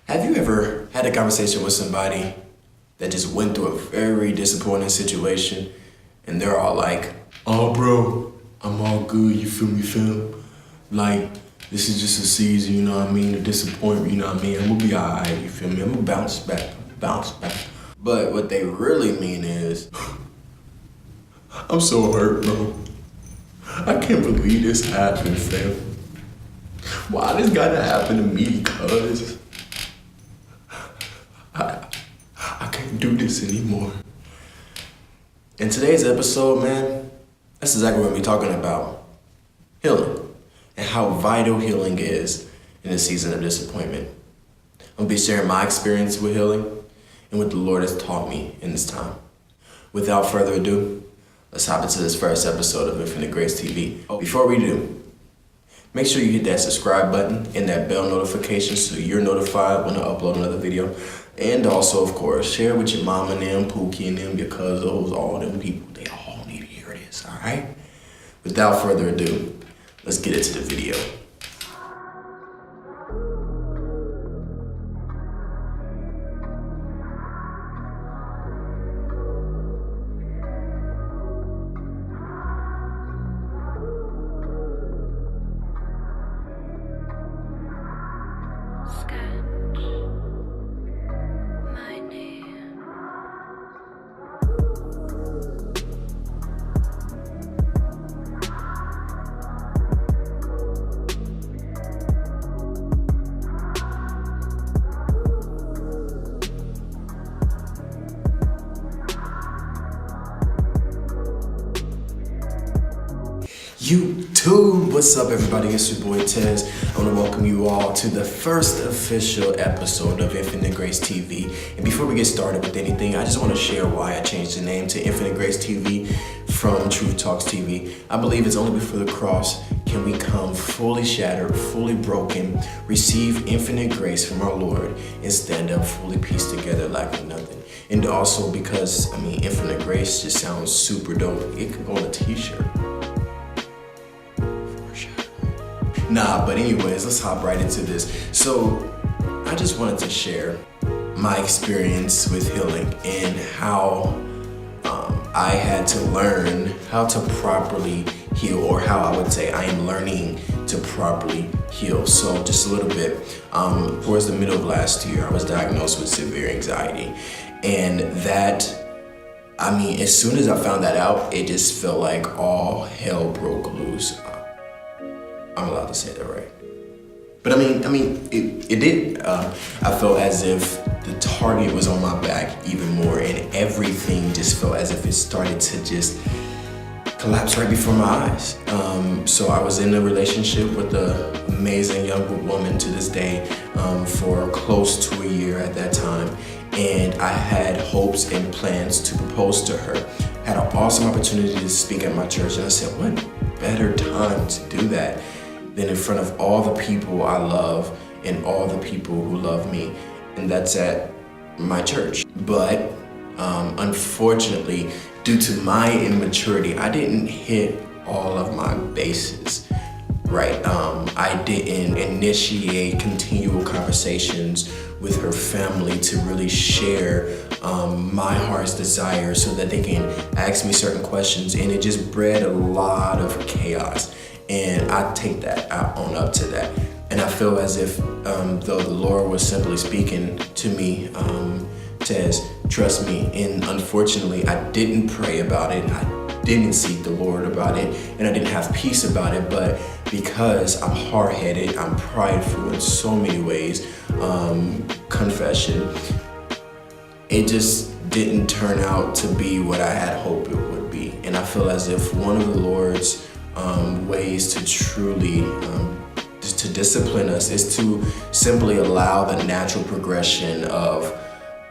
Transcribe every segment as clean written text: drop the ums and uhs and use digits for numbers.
Have you ever had a conversation with somebody that just went through a very disappointing situation and they're all like, "Oh bro, I'm all good, you feel me, fam? Like, this is just a season, you know what I mean? A disappointment, you know what I mean? I'm gonna be alright, you feel me? I'm gonna bounce back. But what they really mean is, I'm so hurt, bro. I can't believe this happened, fam. Why this gotta happen to me? Cuz I can't do this anymore. In today's episode, man, that's exactly what we're talking about. Healing. And how vital healing is in a season of disappointment. I'm gonna be sharing my experience with healing and what the Lord has taught me in this time. Without further ado, let's hop into this first episode of Infinite Grace TV. Before we do, make sure you hit that subscribe button and that bell notification so you're notified when I upload another video. And also, of course, share with your mom and them, Pookie and them, your cousins, all them people. They all need to hear this, all right? Without further ado, let's get into the video. YouTube, what's up everybody, it's your boy Tez. I want to welcome you all to the first official episode of Infinite Grace TV. And before we get started with anything, I just want to share why I changed the name to Infinite Grace TV from Truth Talks TV. I believe it's only before the cross can we come fully shattered, fully broken, receive infinite grace from our Lord, and stand up fully pieced together lacking nothing. And also because, infinite grace just sounds super dope. It could go on a t-shirt. Nah, but anyways, let's hop right into this. So I just wanted to share my experience with healing and how I had to learn how to properly heal, or how I would say I am learning to properly heal. So just a little bit, towards the middle of last year, I was diagnosed with severe anxiety. And that, as soon as I found that out, it just felt like all hell broke loose. I'm allowed to say that, right? But it did. I felt as if the target was on my back even more, and everything just felt as if it started to just collapse right before my eyes. So I was in a relationship with an amazing young woman to this day for close to a year at that time. And I had hopes and plans to propose to her. Had an awesome opportunity to speak at my church, and I said, what better time to do that than in front of all the people I love and all the people who love me, and that's at my church. But unfortunately, due to my immaturity, I didn't hit all of my bases, right? I didn't initiate continual conversations with her family to really share my heart's desire so that they can ask me certain questions, and it just bred a lot of chaos. And I take that, I own up to that. And I feel as if though the Lord was simply speaking to me, Tez, trust me. And unfortunately, I didn't pray about it. I didn't seek the Lord about it, and I didn't have peace about it. But because I'm hard-headed, I'm prideful in so many ways, confession, it just didn't turn out to be what I had hoped it would be. And I feel as if one of the Lord's ways to truly to discipline us is to simply allow the natural progression of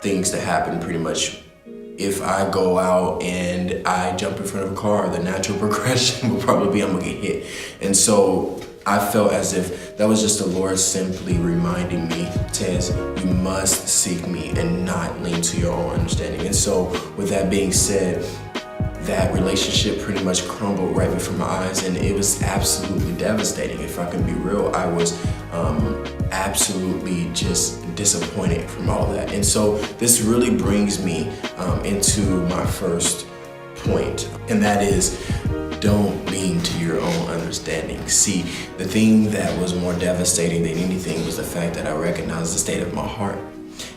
things to happen. Pretty much, if I go out and I jump in front of a car, the natural progression will probably be I'm gonna get hit. And so I felt as if that was just the Lord simply reminding me, Tez, you must seek me and not lean to your own understanding. And so with that being said, that relationship pretty much crumbled right before my eyes, and it was absolutely devastating. If I can be real, I was absolutely just disappointed from all that. And so this really brings me into my first point, and that is, don't lean to your own understanding. See, the thing that was more devastating than anything was the fact that I recognized the state of my heart.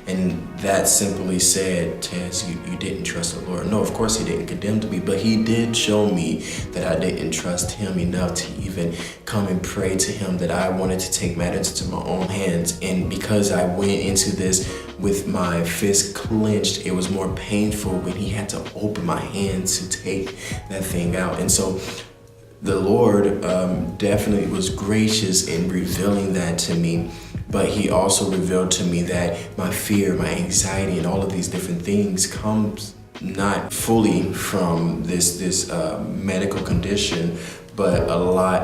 And that simply said, Tess, you didn't trust the Lord. No, of course he didn't condemn me, but he did show me that I didn't trust him enough to even come and pray to him, that I wanted to take matters into my own hands. And because I went into this with my fist clenched, it was more painful when he had to open my hands to take that thing out. And so the Lord definitely was gracious in revealing that to me. But he also revealed to me that my fear, my anxiety, and all of these different things comes not fully from this medical condition, but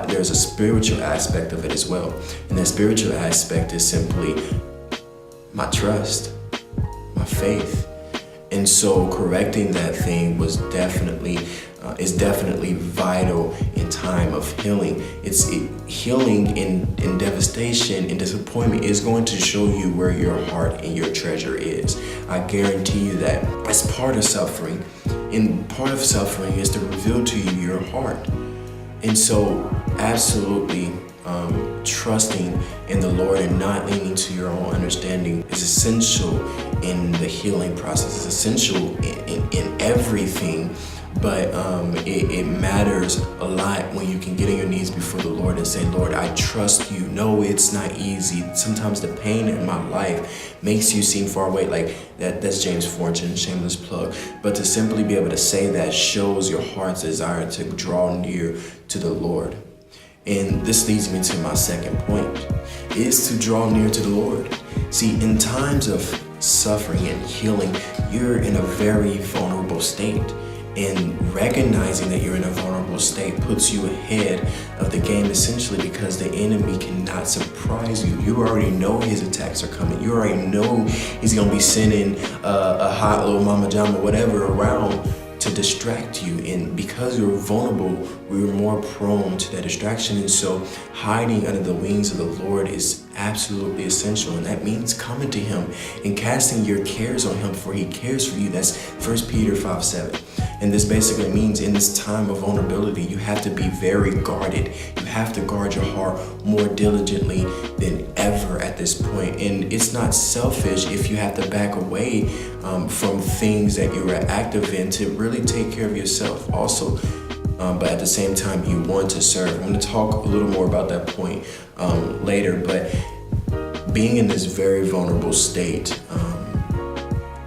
there's a spiritual aspect of it as well. And that spiritual aspect is simply my trust, my faith. And so correcting that thing is definitely vital in time of healing. Healing in devastation and disappointment is going to show you where your heart and your treasure is. I guarantee you that. As part of suffering, and part of suffering is to reveal to you your heart. And so absolutely trusting in the Lord and not leaning to your own understanding is essential in the healing process. It's essential in everything. But it matters a lot when you can get on your knees before the Lord and say, Lord, I trust you. No, it's not easy. Sometimes the pain in my life makes you seem far away. Like that's James Fortune, shameless plug. But to simply be able to say that shows your heart's desire to draw near to the Lord. And this leads me to my second point, is to draw near to the Lord. See, in times of suffering and healing, you're in a very vulnerable state. And recognizing that you're in a vulnerable state puts you ahead of the game, essentially because the enemy cannot surprise you. You already know his attacks are coming. You already know he's going to be sending a hot little mama jama, whatever, around to distract you. And because you're vulnerable, we're more prone to that distraction. And so hiding under the wings of the Lord is absolutely essential. And that means coming to him and casting your cares on him, for he cares for you. That's 1 Peter 5:7. And this basically means in this time of vulnerability, you have to be very guarded. You have to guard your heart more diligently than ever at this point. And it's not selfish if you have to back away from things that you are active in to really take care of yourself also. But at the same time, you want to serve. I'm going to talk a little more about that point later. But being in this very vulnerable state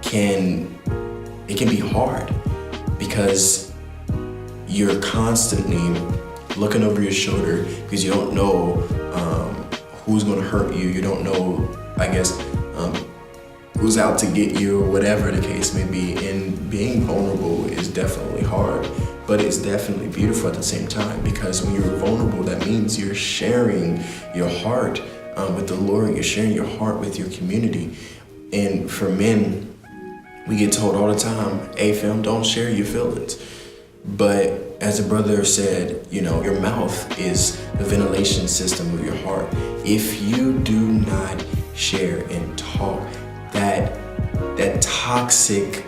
can be hard, because you're constantly looking over your shoulder because you don't know who's going to hurt you. You don't know, I guess, who's out to get you, or whatever the case may be. And being vulnerable is definitely hard, but it's definitely beautiful at the same time, because when you're vulnerable, that means you're sharing your heart with the Lord. You're sharing your heart with your community. And for men, we get told all the time, hey fam, don't share your feelings. But as a brother said, your mouth is the ventilation system of your heart. If you do not share and talk, that toxic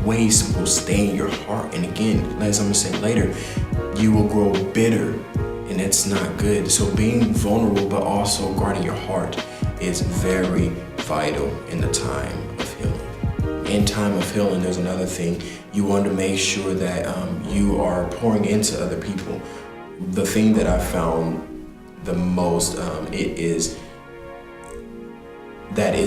waste will stay in your heart. And again, as I'm gonna say later, you will grow bitter, and that's not good. So being vulnerable but also guarding your heart is very vital in the time of healing. In time of healing, there's another thing. You want to make sure that you are pouring into other people. The thing that I found the most, it's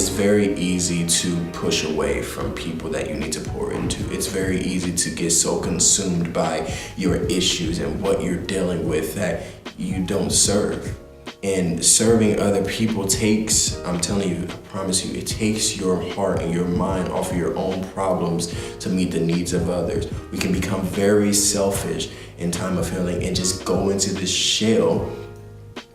very easy to push away from people that you need to pour into. It's very easy to get so consumed by your issues and what you're dealing with that you don't serve. And serving other people takes, I'm telling you, I promise you, it takes your heart and your mind off of your own problems to meet the needs of others. We can become very selfish in time of healing and just go into this shell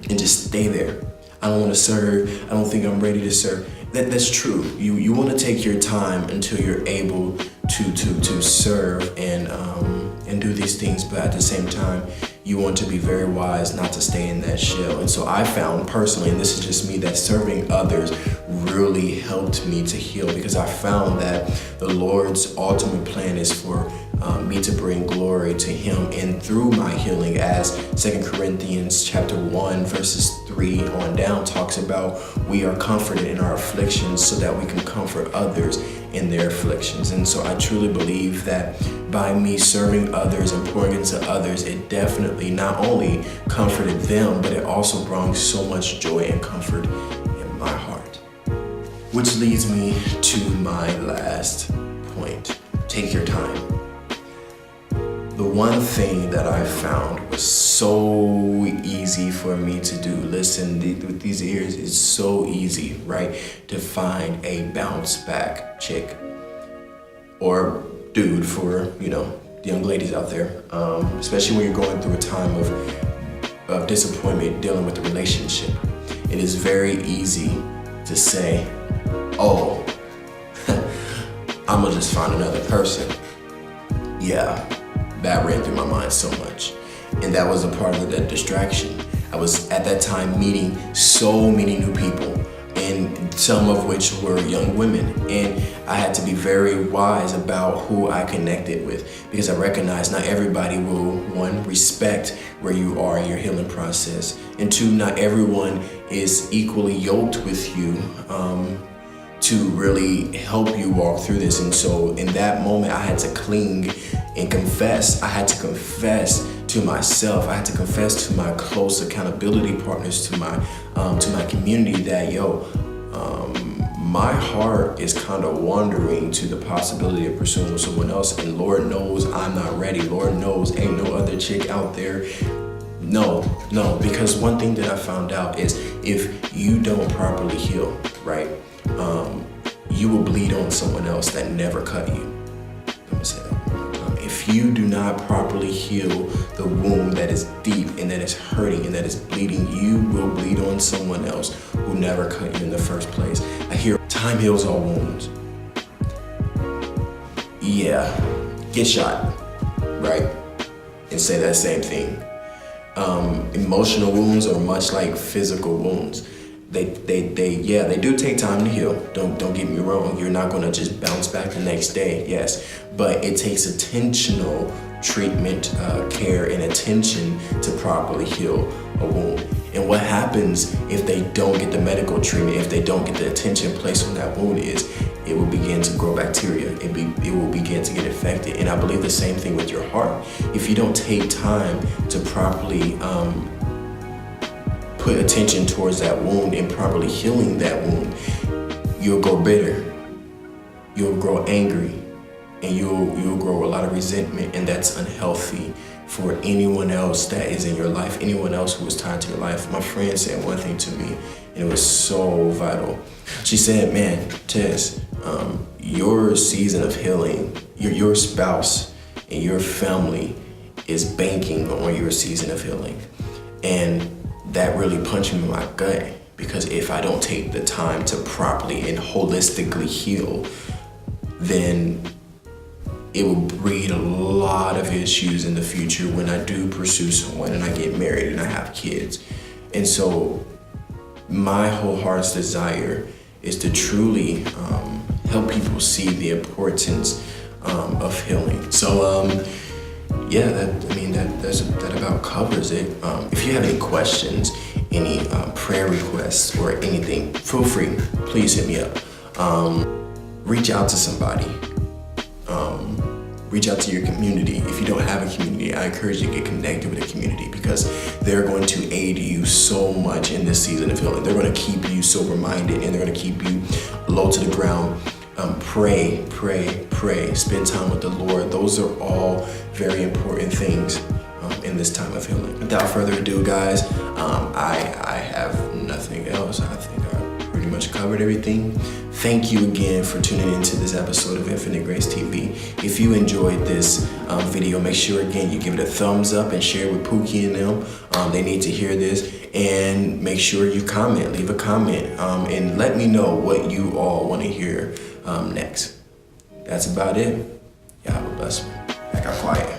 and just stay there. I don't want to serve. I don't think I'm ready to serve. That's true. You want to take your time until you're able to serve and do these things, but at the same time, you want to be very wise not to stay in that shell. And so I found personally, and this is just me, that serving others really helped me to heal, because I found that the Lord's ultimate plan is for me to bring glory to Him and through my healing, as 2 Corinthians chapter 1 verses 3 on down talks about. We are comforted in our afflictions so that we can comfort others in their afflictions. And so I truly believe that by me serving others and pouring into others, it definitely not only comforted them, but it also brought so much joy and comfort in my heart. Which leads me to my last point. Take your time. The one thing that I found was so easy for me to do, listen, with these ears, it's so easy, right? To find a bounce back chick or dude for, the young ladies out there, especially when you're going through a time of disappointment dealing with a relationship. It is very easy to say, oh, I'm gonna just find another person. Yeah. That ran through my mind so much. And that was a part of that distraction. I was at that time meeting so many new people, and some of which were young women. And I had to be very wise about who I connected with, because I recognized not everybody will, one, respect where you are in your healing process, and two, not everyone is equally yoked with you to really help you walk through this. And so in that moment, I had to cling and confess. I had to confess to myself. I had to confess to my close accountability partners, to my community, that my heart is kind of wandering to the possibility of pursuing someone else. And Lord knows I'm not ready. Lord knows ain't no other chick out there. No, because one thing that I found out is if you don't properly heal, right? You will bleed on someone else that never cut you. I'm gonna say that. If you do not properly heal the wound that is deep and that is hurting and that is bleeding, you will bleed on someone else who never cut you in the first place. I hear time heals all wounds. Yeah, get shot, right? And say that same thing. Emotional wounds are much like physical wounds. They do take time to heal. Don't get me wrong. You're not gonna just bounce back the next day, yes. But it takes intentional treatment, care, and attention to properly heal a wound. And what happens if they don't get the medical treatment, if they don't get the attention placed on that wound, is it will begin to grow bacteria. It will begin to get infected. And I believe the same thing with your heart. If you don't take time to properly put attention towards that wound and properly healing that wound, you'll go bitter, you'll grow angry, and you'll grow a lot of resentment, and that's unhealthy for anyone else that is in your life, anyone else who is tied to your life. My friend said one thing to me, and it was so vital. She said, man, Tess, your season of healing, your spouse and your family is banking on your season of healing. And that really punched me in my gut, because if I don't take the time to properly and holistically heal, then it will breed a lot of issues in the future when I do pursue someone and I get married and I have kids. And so my whole heart's desire is to truly help people see the importance of healing. So that about covers it. If you have any questions, any prayer requests, or anything, feel free. Please hit me up. Reach out to somebody. Reach out to your community. If you don't have a community, I encourage you to get connected with a community, because they're going to aid you so much in this season of healing. They're going to keep you sober-minded, and they're going to keep you low to the ground. Pray. Spend time with the Lord. Those are all very important things in this time of healing. Without further ado, guys, I have nothing else. I think I pretty much covered everything. thank you again for tuning into this episode of Infinite Grace TV. If you enjoyed this video, make sure again you give it a thumbs up and share it with Pookie and them. They need to hear this. And make sure you comment, leave a comment, and let me know what you all want to hear next. That's about it. Y'all have a blessed one. I got quiet.